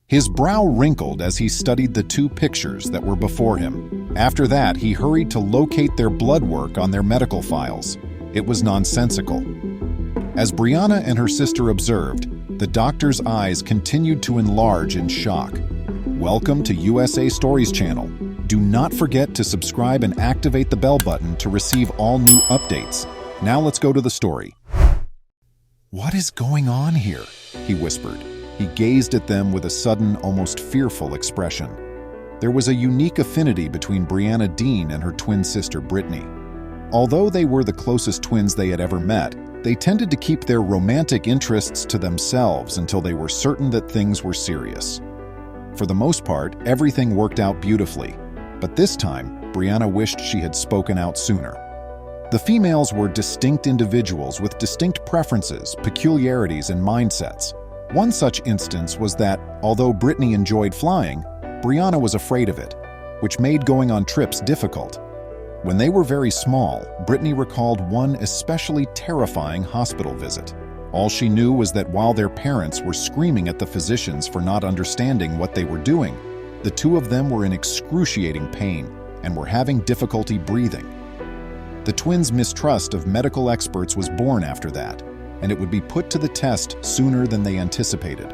His brow wrinkled as he studied the two pictures that were before him. After that, he hurried to locate their blood work on their medical files. It was nonsensical. As Brianna and her sister observed, the doctor's eyes continued to enlarge in shock. Welcome to USA Stories channel. Do not forget to subscribe and activate the bell button to receive all new updates. Now let's go to the story. "What is going on here?" he whispered. He gazed at them with a sudden, almost fearful expression. There was a unique affinity between Brianna Dean and her twin sister Brittany. Although they were the closest twins they had ever met, they tended to keep their romantic interests to themselves until they were certain that things were serious. For the most part, everything worked out beautifully, but this time, Brianna wished she had spoken out sooner. The females were distinct individuals with distinct preferences, peculiarities, and mindsets. One such instance was that, although Brittany enjoyed flying, Brianna was afraid of it, which made going on trips difficult. When they were very small, Brittany recalled one especially terrifying hospital visit. All she knew was that while their parents were screaming at the physicians for not understanding what they were doing, the two of them were in excruciating pain and were having difficulty breathing. The twins' mistrust of medical experts was born after that, and it would be put to the test sooner than they anticipated.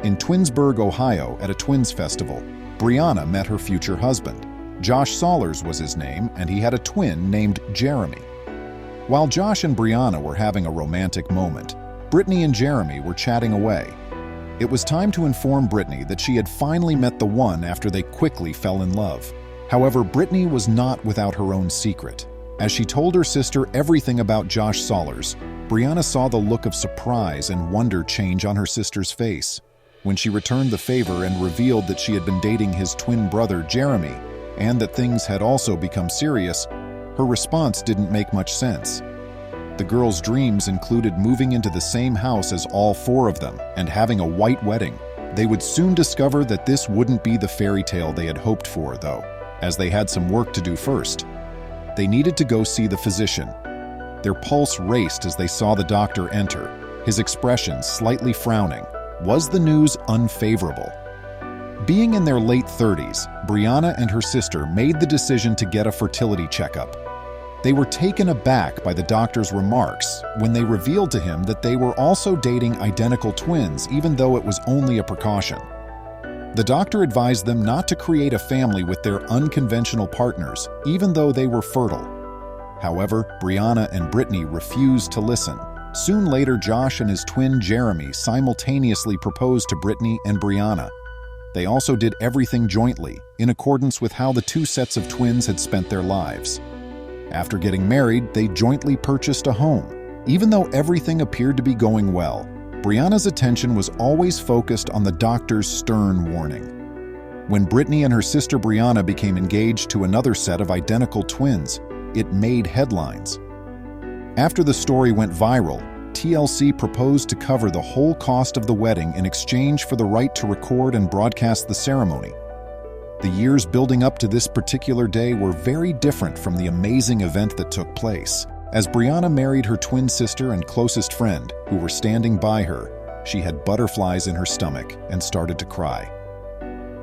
In Twinsburg, Ohio, at a Twins festival, Brianna met her future husband. Josh Saulers was his name, and he had a twin named Jeremy. While Josh and Brianna were having a romantic moment, Brittany and Jeremy were chatting away. It was time to inform Brittany that she had finally met the one after they quickly fell in love. However, Brittany was not without her own secret. As she told her sister everything about Josh Saulers, Brianna saw the look of surprise and wonder change on her sister's face. When she returned the favor and revealed that she had been dating his twin brother, Jeremy, and that things had also become serious, her response didn't make much sense. The girls' dreams included moving into the same house as all four of them and having a white wedding. They would soon discover that this wouldn't be the fairy tale they had hoped for, though, as they had some work to do first. They needed to go see the physician. Their pulse raced as they saw the doctor enter, his expression slightly frowning. Was the news unfavorable? Being in their late 30s, Brianna and her sister made the decision to get a fertility checkup. They were taken aback by the doctor's remarks when they revealed to him that they were also dating identical twins, even though it was only a precaution. The doctor advised them not to create a family with their unconventional partners, even though they were fertile. However, Brianna and Brittany refused to listen. Soon later, Josh and his twin Jeremy simultaneously proposed to Brittany and Brianna. They also did everything jointly, in accordance with how the two sets of twins had spent their lives. After getting married, they jointly purchased a home. Even though everything appeared to be going well, Brianna's attention was always focused on the doctor's stern warning. When Brittany and her sister Brianna became engaged to another set of identical twins, it made headlines. After the story went viral, TLC proposed to cover the whole cost of the wedding in exchange for the right to record and broadcast the ceremony. The years building up to this particular day were very different from the amazing event that took place. As Brianna married her twin sister and closest friend, who were standing by her, she had butterflies in her stomach and started to cry.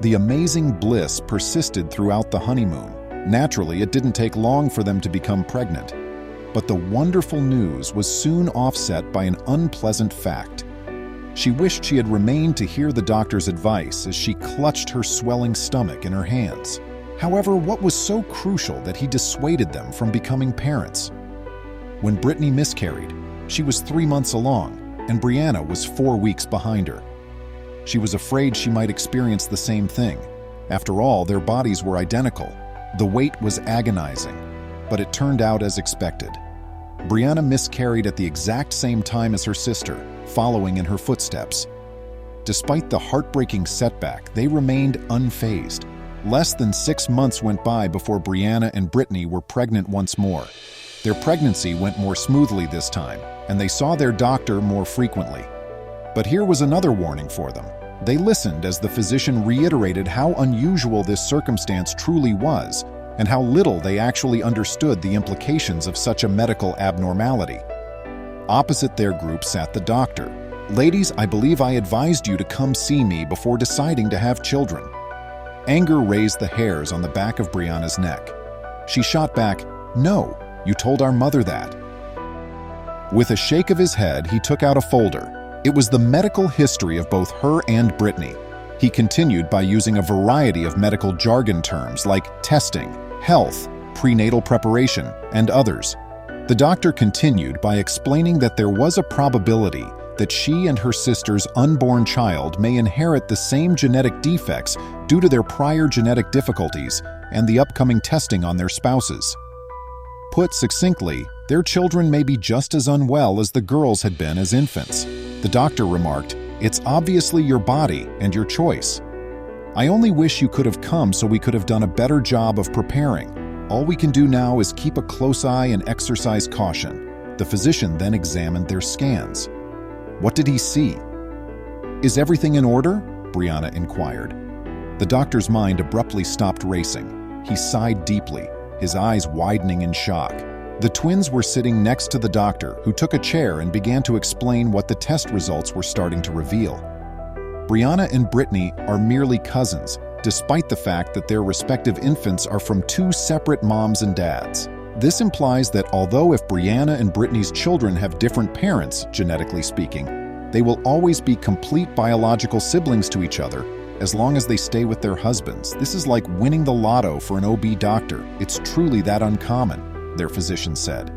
The amazing bliss persisted throughout the honeymoon. Naturally, it didn't take long for them to become pregnant. But the wonderful news was soon offset by an unpleasant fact. She wished she had remained to hear the doctor's advice as she clutched her swelling stomach in her hands. However, what was so crucial that he dissuaded them from becoming parents? When Brittany miscarried, she was 3 months along, and Brianna was 4 weeks behind her. She was afraid she might experience the same thing. After all, their bodies were identical. The wait was agonizing, but it turned out as expected. Brianna miscarried at the exact same time as her sister, following in her footsteps. Despite the heartbreaking setback, they remained unfazed. Less than 6 months went by before Brianna and Brittany were pregnant once more. Their pregnancy went more smoothly this time, and they saw their doctor more frequently. But here was another warning for them. They listened as the physician reiterated how unusual this circumstance truly was, and how little they actually understood the implications of such a medical abnormality. Opposite their group sat the doctor. Ladies, I believe I advised you to come see me before deciding to have children." Anger raised the hairs on the back of Brianna's neck. She shot back, "No, you told our mother that." With a shake of his head, he took out a folder. It was the medical history of both her and Brittany. He continued by using a variety of medical jargon terms like testing, health, prenatal preparation, and others. The doctor continued by explaining that there was a probability that she and her sister's unborn child may inherit the same genetic defects due to their prior genetic difficulties and the upcoming testing on their spouses. Put succinctly, their children may be just as unwell as the girls had been as infants. The doctor remarked, "It's obviously your body and your choice. I only wish you could have come so we could have done a better job of preparing. All we can do now is keep a close eye and exercise caution." The physician then examined their scans. What did he see? "Is everything in order?" Brianna inquired. The doctor's mind abruptly stopped racing. He sighed deeply, his eyes widening in shock. The twins were sitting next to the doctor, who took a chair and began to explain what the test results were starting to reveal. Brianna and Brittany are merely cousins, despite the fact that their respective infants are from two separate moms and dads. This implies that although if Brianna and Brittany's children have different parents, genetically speaking, they will always be complete biological siblings to each other as long as they stay with their husbands. This is like winning the lotto for an OB doctor. It's truly that uncommon, their physician said.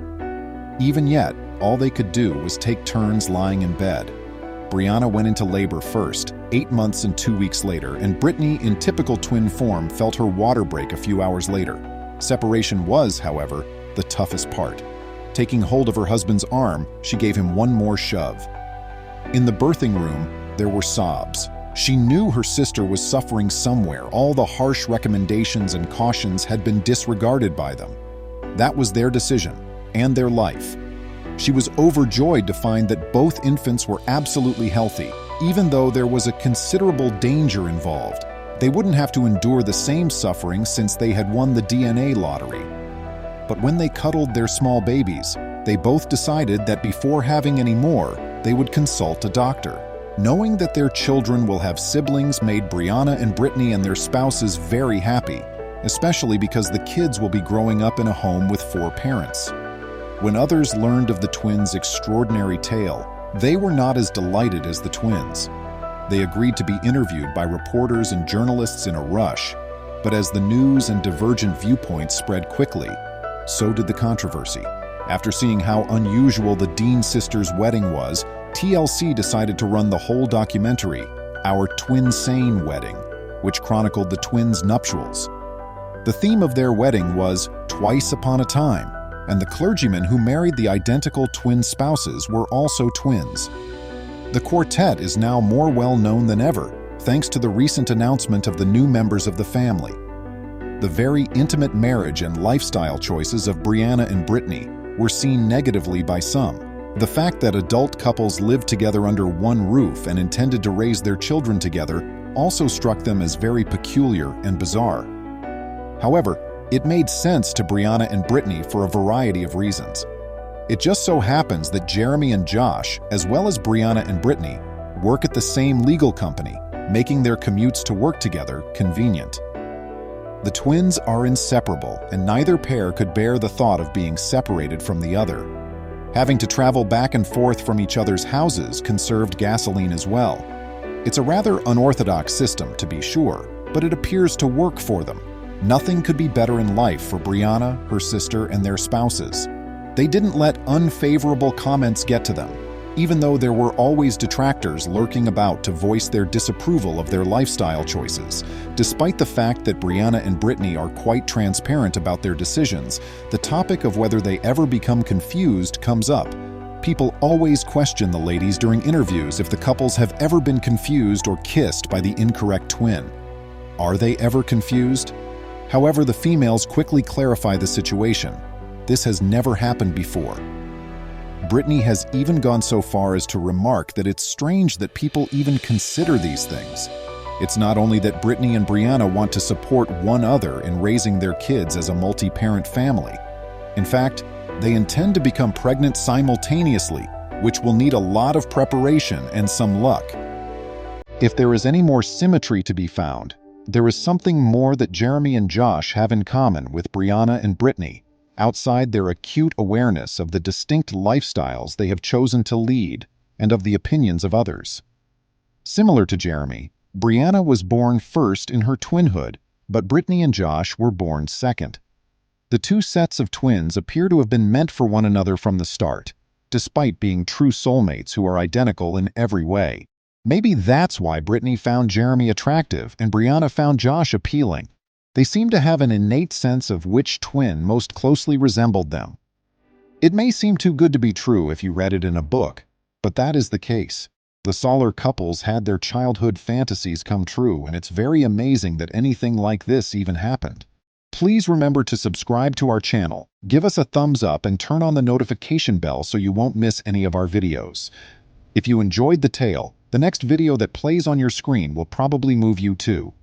Even yet, all they could do was take turns lying in bed. Brianna went into labor first, 8 months and 2 weeks later, and Brittany, in typical twin form, felt her water break a few hours later. Separation was, however, the toughest part. Taking hold of her husband's arm, she gave him one more shove. In the birthing room, there were sobs. She knew her sister was suffering somewhere. All the harsh recommendations and cautions had been disregarded by them. That was their decision, and their life. She was overjoyed to find that both infants were absolutely healthy, even though there was a considerable danger involved. They wouldn't have to endure the same suffering since they had won the DNA lottery. But when they cuddled their small babies, they both decided that before having any more, they would consult a doctor. Knowing that their children will have siblings made Brianna and Brittany and their spouses very happy, especially because the kids will be growing up in a home with 4 parents. When others learned of the twins' extraordinary tale, they were not as delighted as the twins. They agreed to be interviewed by reporters and journalists in a rush, but as the news and divergent viewpoints spread quickly, so did the controversy. After seeing how unusual the Dean sisters' wedding was, TLC decided to run the whole documentary, Our Twin-Sane Wedding, which chronicled the twins' nuptials. The theme of their wedding was Twice Upon a Time, and the clergymen who married the identical twin spouses were also twins. The quartet is now more well-known than ever, thanks to the recent announcement of the new members of the family. The very intimate marriage and lifestyle choices of Brianna and Brittany were seen negatively by some. The fact that adult couples lived together under one roof and intended to raise their children together also struck them as very peculiar and bizarre. However, it made sense to Brianna and Brittany for a variety of reasons. It just so happens that Jeremy and Josh, as well as Brianna and Brittany, work at the same legal company, making their commutes to work together convenient. The twins are inseparable, and neither pair could bear the thought of being separated from the other. Having to travel back and forth from each other's houses conserved gasoline as well. It's a rather unorthodox system, to be sure, but it appears to work for them. Nothing could be better in life for Brianna, her sister, and their spouses. They didn't let unfavorable comments get to them, even though there were always detractors lurking about to voice their disapproval of their lifestyle choices. Despite the fact that Brianna and Brittany are quite transparent about their decisions, the topic of whether they ever become confused comes up. People always question the ladies during interviews if the couples have ever been confused or kissed by the incorrect twin. Are they ever confused? However, the females quickly clarify the situation. This has never happened before. Brittany has even gone so far as to remark that it's strange that people even consider these things. It's not only that Brittany and Brianna want to support one another in raising their kids as a multi-parent family. In fact, they intend to become pregnant simultaneously, which will need a lot of preparation and some luck. If there is any more symmetry to be found, there is something more that Jeremy and Josh have in common with Brianna and Brittany, outside their acute awareness of the distinct lifestyles they have chosen to lead and of the opinions of others. Similar to Jeremy, Brianna was born first in her twinhood, but Brittany and Josh were born second. The two sets of twins appear to have been meant for one another from the start, despite being true soulmates who are identical in every way. Maybe that's why Brittany found Jeremy attractive and Brianna found Josh appealing. They seem to have an innate sense of which twin most closely resembled them. It may seem too good to be true if you read it in a book, but that is the case. The Solar couples had their childhood fantasies come true, and it's very amazing that anything like this even happened. Please remember to subscribe to our channel, give us a thumbs up, and turn on the notification bell so you won't miss any of our videos. If you enjoyed the tale, the next video that plays on your screen will probably move you too.